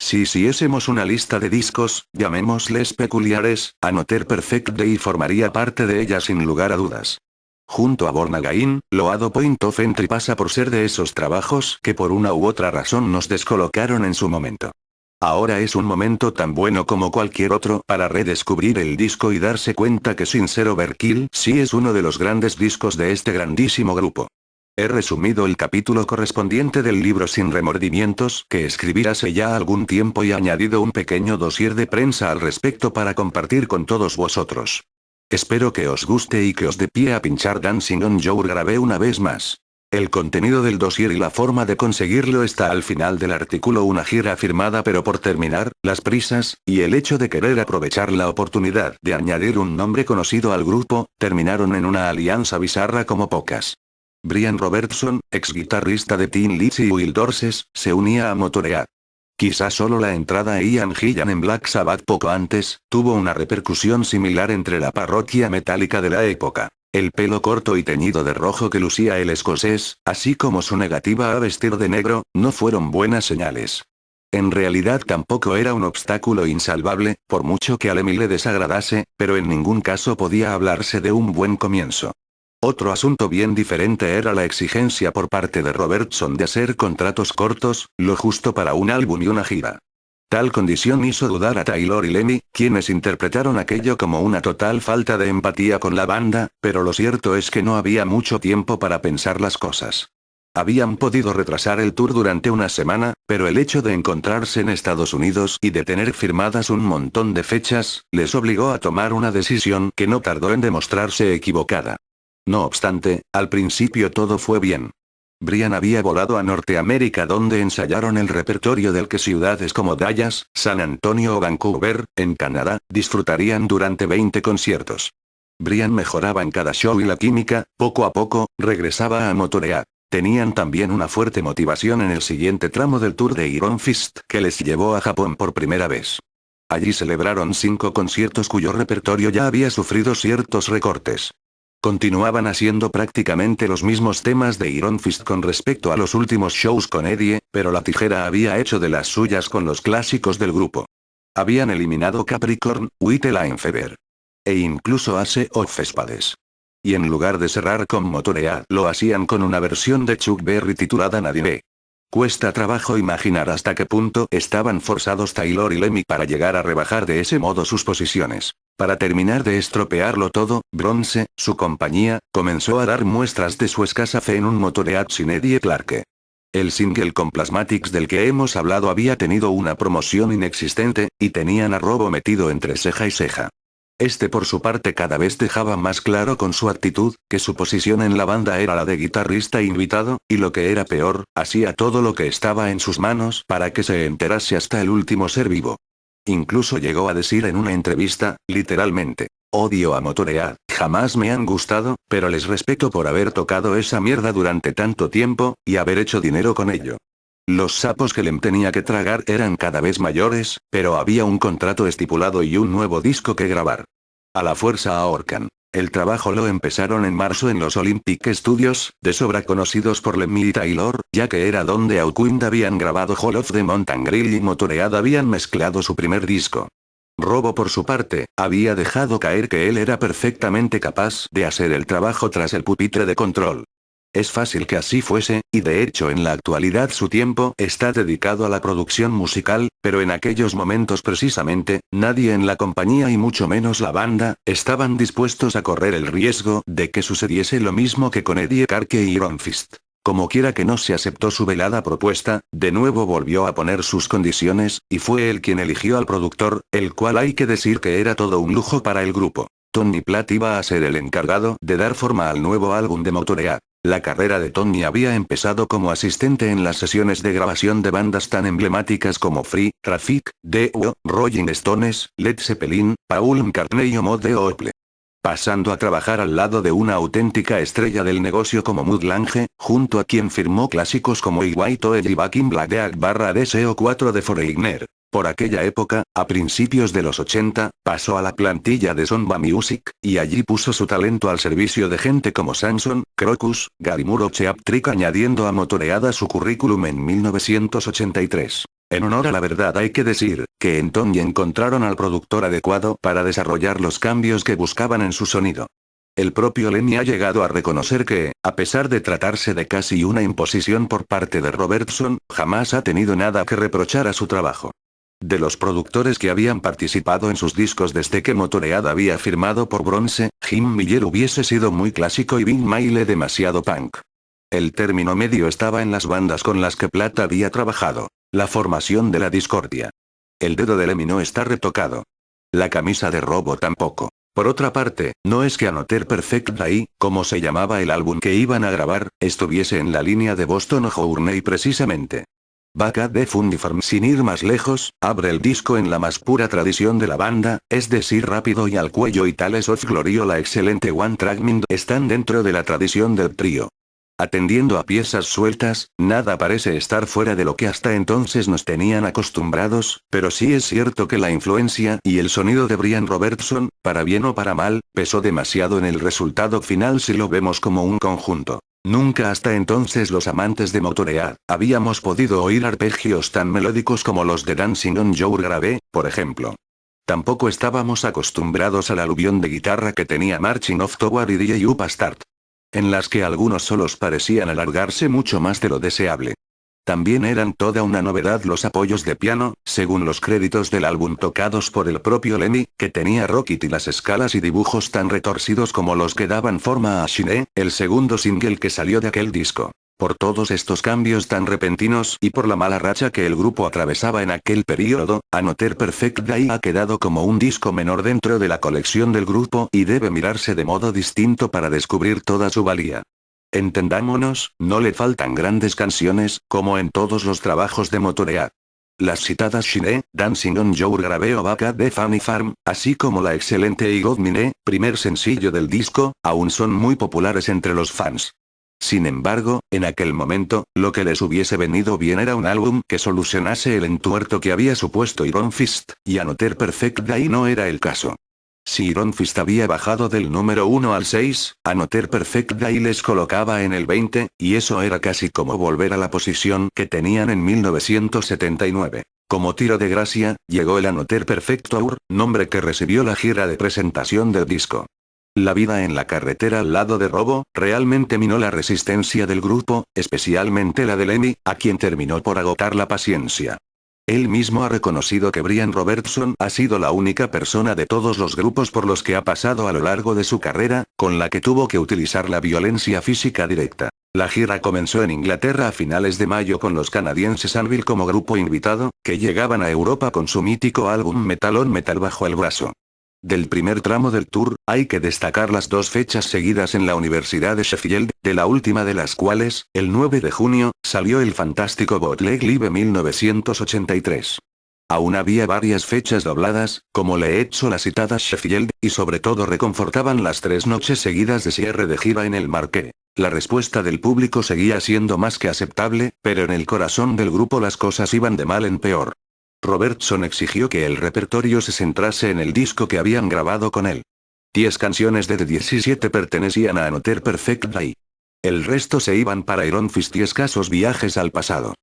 Si hiciésemos una lista de discos, llamémosles peculiares, Another Perfect Day formaría parte de ella sin lugar a dudas. Junto a Born Again, Loado Point of Entry pasa por ser de esos trabajos que por una u otra razón nos descolocaron en su momento. Ahora es un momento tan bueno como cualquier otro para redescubrir el disco y darse cuenta que Sincere Overkill sí es uno de los grandes discos de este grandísimo grupo. He resumido el capítulo correspondiente del libro Sin Remordimientos que escribí hace ya algún tiempo y añadido un pequeño dossier de prensa al respecto para compartir con todos vosotros. Espero que os guste y que os dé pie a pinchar Dancing on Your Grave una vez más. El contenido del dossier y la forma de conseguirlo está al final del artículo. Una gira firmada pero por terminar, las prisas, y el hecho de querer aprovechar la oportunidad de añadir un nombre conocido al grupo, terminaron en una alianza bizarra como pocas. Brian Robertson, ex guitarrista de Tin Lizzy y Will Dorses, se unía a Motörhead. Quizá solo la entrada a Ian Gillan en Black Sabbath poco antes, tuvo una repercusión similar entre la parroquia metálica de la época. El pelo corto y teñido de rojo que lucía el escocés, así como su negativa a vestir de negro, no fueron buenas señales. En realidad tampoco era un obstáculo insalvable, por mucho que a Lemmy le desagradase, pero en ningún caso podía hablarse de un buen comienzo. Otro asunto bien diferente era la exigencia por parte de Robertson de hacer contratos cortos, lo justo para un álbum y una gira. Tal condición hizo dudar a Taylor y Lemmy, quienes interpretaron aquello como una total falta de empatía con la banda, pero lo cierto es que no había mucho tiempo para pensar las cosas. Habían podido retrasar el tour durante una semana, pero el hecho de encontrarse en Estados Unidos y de tener firmadas un montón de fechas, les obligó a tomar una decisión que no tardó en demostrarse equivocada. No obstante, al principio todo fue bien. Brian había volado a Norteamérica donde ensayaron el repertorio del que ciudades como Dallas, San Antonio o Vancouver, en Canadá, disfrutarían durante 20 conciertos. Brian mejoraba en cada show y la química, poco a poco, regresaba a Motörhead. Tenían también una fuerte motivación en el siguiente tramo del tour de Iron Fist que les llevó a Japón por primera vez. Allí celebraron 5 conciertos cuyo repertorio ya había sufrido ciertos recortes. Continuaban haciendo prácticamente los mismos temas de Iron Fist con respecto a los últimos shows con Eddie, pero la tijera había hecho de las suyas con los clásicos del grupo. Habían eliminado Capricorn, With a Line Fever. E incluso Ace of Spades. Y en lugar de cerrar con Motörhead, lo hacían con una versión de Chuck Berry titulada Nadie. Cuesta trabajo imaginar hasta qué punto estaban forzados Taylor y Lemmy para llegar a rebajar de ese modo sus posiciones. Para terminar de estropearlo todo, Bronze, su compañía, comenzó a dar muestras de su escasa fe en un Motörhead sin Eddie Clarke. El single con Plasmatics del que hemos hablado había tenido una promoción inexistente, y tenían a Robo metido entre ceja y ceja. Este por su parte cada vez dejaba más claro con su actitud, que su posición en la banda era la de guitarrista invitado, y lo que era peor, hacía todo lo que estaba en sus manos para que se enterase hasta el último ser vivo. Incluso llegó a decir en una entrevista, literalmente, odio a Motörhead, jamás me han gustado, pero les respeto por haber tocado esa mierda durante tanto tiempo, y haber hecho dinero con ello. Los sapos que Lem tenía que tragar eran cada vez mayores, pero había un contrato estipulado y un nuevo disco que grabar. A la fuerza ahorcan. El trabajo lo empezaron en marzo en los Olympic Studios, de sobra conocidos por Lemmy y Taylor, ya que era donde Hawkwind habían grabado Hall of the Mountain Grill y Motörhead habían mezclado su primer disco. Robo por su parte, había dejado caer que él era perfectamente capaz de hacer el trabajo tras el pupitre de control. Es fácil que así fuese, y de hecho en la actualidad su tiempo está dedicado a la producción musical, pero en aquellos momentos precisamente, nadie en la compañía y mucho menos la banda, estaban dispuestos a correr el riesgo de que sucediese lo mismo que con Eddie Clarke y Iron Fist. Como quiera que no se aceptó su velada propuesta, de nuevo volvió a poner sus condiciones, y fue él quien eligió al productor, el cual hay que decir que era todo un lujo para el grupo. Tony Platt iba a ser el encargado de dar forma al nuevo álbum de Motörhead. La carrera de Tony había empezado como asistente en las sesiones de grabación de bandas tan emblemáticas como Free, Traffic, The-O, Rolling Stones, Led Zeppelin, Paul McCartney o Mod the Opple. Pasando a trabajar al lado de una auténtica estrella del negocio como Mutt Lange, junto a quien firmó clásicos como I White Toe y Back in Black DSO4 de Foreigner. Por aquella época, a principios de los 80, pasó a la plantilla de Sonba Music, y allí puso su talento al servicio de gente como Samson, Crocus, Gary Moore o Cheap Trick añadiendo a Motörhead a su currículum en 1983. En honor a la verdad hay que decir, que en Tony encontraron al productor adecuado para desarrollar los cambios que buscaban en su sonido. El propio Lemmy ha llegado a reconocer que, a pesar de tratarse de casi una imposición por parte de Robertson, jamás ha tenido nada que reprochar a su trabajo. De los productores que habían participado en sus discos desde que Motoread había firmado por Bronze, Jim Miller hubiese sido muy clásico y Vin Maile demasiado punk. El término medio estaba en las bandas con las que Platt había trabajado. La formación de la discordia. El dedo de Lemmy no está retocado. La camisa de Robo tampoco. Por otra parte, no es que Another Perfect Day, como se llamaba el álbum que iban a grabar, estuviese en la línea de Boston Journey precisamente. Back at the Funny Farm, sin ir más lejos, abre el disco en la más pura tradición de la banda, es decir rápido y al cuello, y Tales of Glory o la excelente One Track Mind están dentro de la tradición del trío. Atendiendo a piezas sueltas, nada parece estar fuera de lo que hasta entonces nos tenían acostumbrados, pero sí es cierto que la influencia y el sonido de Brian Robertson, para bien o para mal, pesó demasiado en el resultado final si lo vemos como un conjunto. Nunca hasta entonces los amantes de Motoread habíamos podido oír arpegios tan melódicos como los de Dancing on Your Grave, por ejemplo. Tampoco estábamos acostumbrados al aluvión de guitarra que tenía Marching of Toward y DJ Up a Start, en las que algunos solos parecían alargarse mucho más de lo deseable. También eran toda una novedad los apoyos de piano, según los créditos del álbum tocados por el propio Lemmy, que tenía Rocket y las escalas y dibujos tan retorcidos como los que daban forma a Shine, el segundo single que salió de aquel disco. Por todos estos cambios tan repentinos y por la mala racha que el grupo atravesaba en aquel período, Another Perfect Day ha quedado como un disco menor dentro de la colección del grupo y debe mirarse de modo distinto para descubrir toda su valía. Entendámonos, no le faltan grandes canciones, como en todos los trabajos de Motoread. Las citadas Shine, Dancing on Your Grave o Back at the Funny Farm, así como la excelente I Got Mine, primer sencillo del disco, aún son muy populares entre los fans. Sin embargo, en aquel momento, lo que les hubiese venido bien era un álbum que solucionase el entuerto que había supuesto Iron Fist, y Another Perfect Day no era el caso. Si Iron Fist había bajado del número 1 al 6, Another Perfect Day les colocaba en el 20, y eso era casi como volver a la posición que tenían en 1979. Como tiro de gracia, llegó el Another Perfect Tour, nombre que recibió la gira de presentación del disco. La vida en la carretera al lado de Robo, realmente minó la resistencia del grupo, especialmente la de Lemmy, a quien terminó por agotar la paciencia. Él mismo ha reconocido que Brian Robertson ha sido la única persona de todos los grupos por los que ha pasado a lo largo de su carrera, con la que tuvo que utilizar la violencia física directa. La gira comenzó en Inglaterra a finales de mayo con los canadienses Anvil como grupo invitado, que llegaban a Europa con su mítico álbum Metal on Metal bajo el brazo. Del primer tramo del tour, hay que destacar las 2 fechas seguidas en la Universidad de Sheffield, de la última de las cuales, el 9 de junio, salió el fantástico Bootleg Live 1983. Aún había varias fechas dobladas, como le he hecho la citada Sheffield, y sobre todo reconfortaban las 3 noches seguidas de cierre de gira en el Marquee. La respuesta del público seguía siendo más que aceptable, pero en el corazón del grupo las cosas iban de mal en peor. Robertson exigió que el repertorio se centrase en el disco que habían grabado con él. 10 canciones de 17 pertenecían a Another Perfect Day. El resto se iban para Iron Fist y escasos viajes al pasado.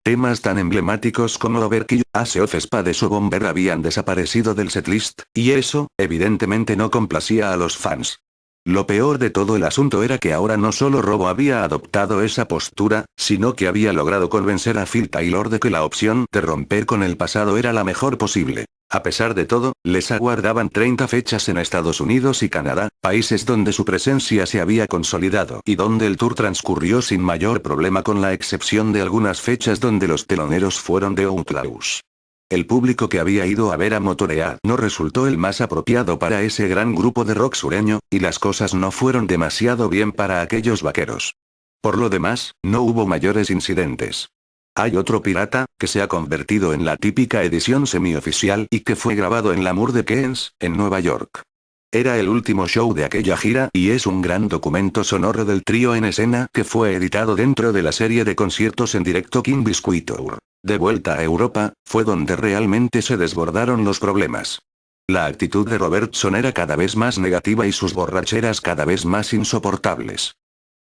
Temas tan emblemáticos como Overkill, Ace of Spades o Bomber habían desaparecido del setlist, y eso, evidentemente no complacía a los fans. Lo peor de todo el asunto era que ahora no solo Robo había adoptado esa postura, sino que había logrado convencer a Phil Taylor de que la opción de romper con el pasado era la mejor posible. A pesar de todo, les aguardaban 30 fechas en Estados Unidos y Canadá, países donde su presencia se había consolidado y donde el tour transcurrió sin mayor problema con la excepción de algunas fechas donde los teloneros fueron The Outlaws. El público que había ido a ver a Motoread no resultó el más apropiado para ese gran grupo de rock sureño, y las cosas no fueron demasiado bien para aquellos vaqueros. Por lo demás, no hubo mayores incidentes. Hay otro pirata, que se ha convertido en la típica edición semioficial y que fue grabado en la Moore de Keynes, en Nueva York. Era el último show de aquella gira y es un gran documento sonoro del trío en escena que fue editado dentro de la serie de conciertos en directo King Biscuit Tour. De vuelta a Europa, fue donde realmente se desbordaron los problemas. La actitud de Robertson era cada vez más negativa y sus borracheras cada vez más insoportables.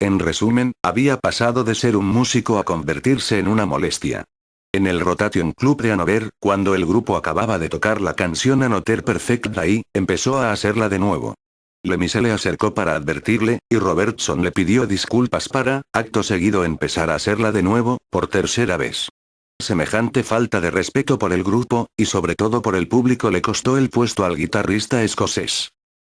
En resumen, había pasado de ser un músico a convertirse en una molestia. En el Rotation Club de Hanover, cuando el grupo acababa de tocar la canción Another Perfect Day, empezó a hacerla de nuevo. Lemmy se le acercó para advertirle, y Robertson le pidió disculpas para, acto seguido, empezar a hacerla de nuevo, por tercera vez. Semejante falta de respeto por el grupo, y sobre todo por el público, le costó el puesto al guitarrista escocés.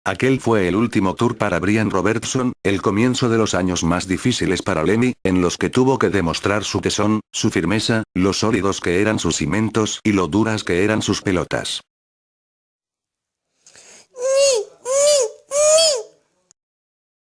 Aquel fue el último tour para Brian Robertson, el comienzo de los años más difíciles para Lemmy, en los que tuvo que demostrar su tesón, su firmeza, lo sólidos que eran sus cimientos y lo duras que eran sus pelotas.